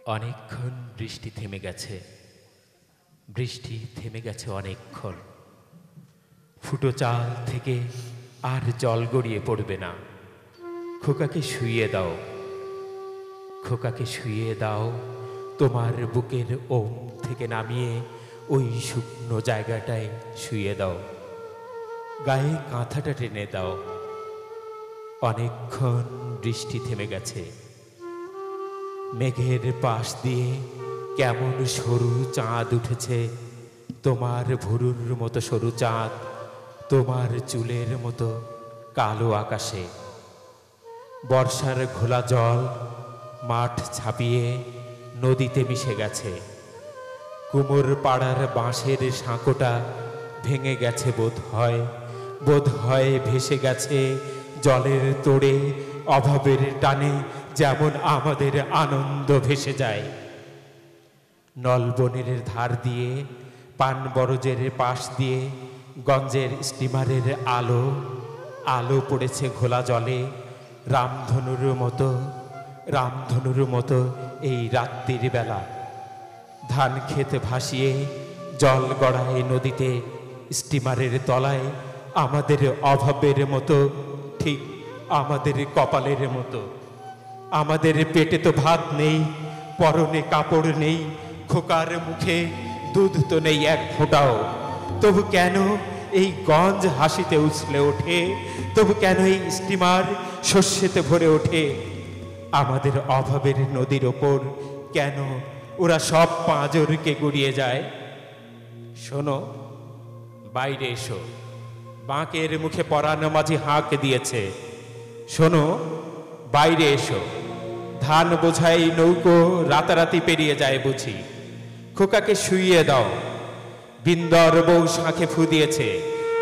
অনেকক্ষণ বৃষ্টি থেমে গেছে। বৃষ্টি থেমে গেছে অনেকক্ষণ। ফুটো চাল থেকে আর জল গড়িয়ে পড়বে না। খোকাকে শুইয়ে দাও, খোকাকে শুইয়ে দাও। তোমার বুকের ওম থেকে নামিয়ে ওই শুকনো জায়গাটায় শুইয়ে দাও। গায়ে কাঁথাটা টেনে দাও। অনেকক্ষণ বৃষ্টি থেমে গেছে। মেঘের পাশ দিয়ে কেমন সরু চাঁদ উঠেছে। তোমার ভুরুর মতো সরু চাঁদ, তোমার চুলের মতো কালো আকাশে। বর্ষার ঘোলা জল মাঠ ছাপিয়ে নদীতে মিশে গেছে। কুমোর পাড়ার বাঁশের সাঁকোটা ভেঙে গেছে বোধ হয় ভেসে গেছে জলের তোড়ে। অভাবের টানে যেমন আমাদের আনন্দ ভেসে যায়। নলবনের ধার দিয়ে পান বরজের পাশ দিয়ে গঞ্জের স্টিমারের আলো আলো পড়েছে ঘোলা জলে। রামধনুর মতো এই রাত্রির বেলা। ধান ক্ষেত ভাসিয়ে জল গড়ায় নদীতে স্টিমারের তলায়। আমাদের অভাবের মতো, ঠিক আমাদের কপালের মতো। আমাদের পেটে তো ভাত নেই, পরনে কাপড় নেই, খোকার মুখে দুধ তো নেই এক ফোঁটাও। তবু কেন এই গঞ্জ হাসিতে উছলে ওঠে? তবু কেন এই স্টিমার শস্যেতে ভরে ওঠে? আমাদের অভাবের নদীর ওপর কেন ওরা সব পাঁজরকে গুড়িয়ে যায়? শোনো, বাইরে এসো। বাঁকের মুখে পরাণ মাঝি হাঁক দিয়েছে। শোনো, বাইরে এসো। ধান বোঝাই নৌকো রাতারাতি পেরিয়ে যায় বুঝি। খোকাকে শুইয়ে দাও। বিন্দর বউ শাঁখে ফু দিয়েছে।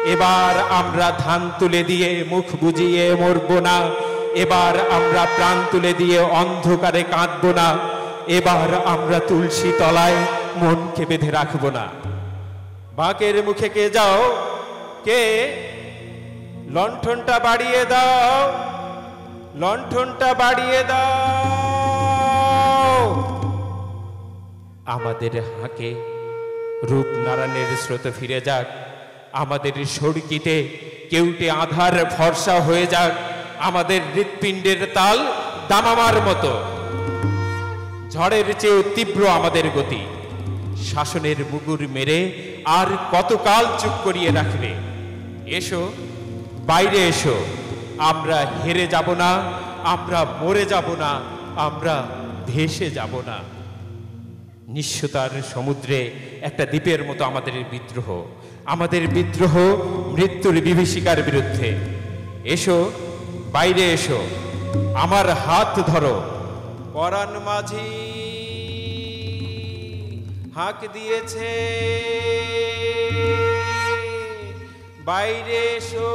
এবার আমরা ধান তুলে দিয়ে মুখ বুজিয়ে মরব না। এবার আমরা প্রাণ তুলে দিয়ে অন্ধকারে কাঁদব না। এবার আমরা তুলসী তলায় মনকে বেঁধে রাখব না। বাঁকের মুখে কে যাও? কে? লণ্ঠনটা বাড়িয়ে দাও, লণ্ঠনটা বাড়িয়ে দাও। আমাদের হাঁকে রূপনারায়ণের স্রোত ফিরে যাক। আমাদের সড়কিতে কেউটে আধার ভরসা হয়ে যাক। আমাদের হৃৎপিণ্ডের তাল দামামার মতো। ঝড়ের চেয়েও তীব্র আমাদের গতি। শাসনের মুগুর মেরে আর কতকাল চুপ করিয়ে রাখবে? এসো, বাইরে এসো। আমরা হেরে যাব না, আমরা মরে যাব না, আমরা ভেসে যাব না। নিঃস্বতার সমুদ্রে একটা দ্বীপের মতো আমাদের বিদ্রোহ। আমাদের বিদ্রোহ মৃত্যুর বিভীষিকার বিরুদ্ধে। এসো, বাইরে এসো। আমার হাত ধরো। পরাণ মাঝি হাঁক দিয়েছে, বাইরে এসো।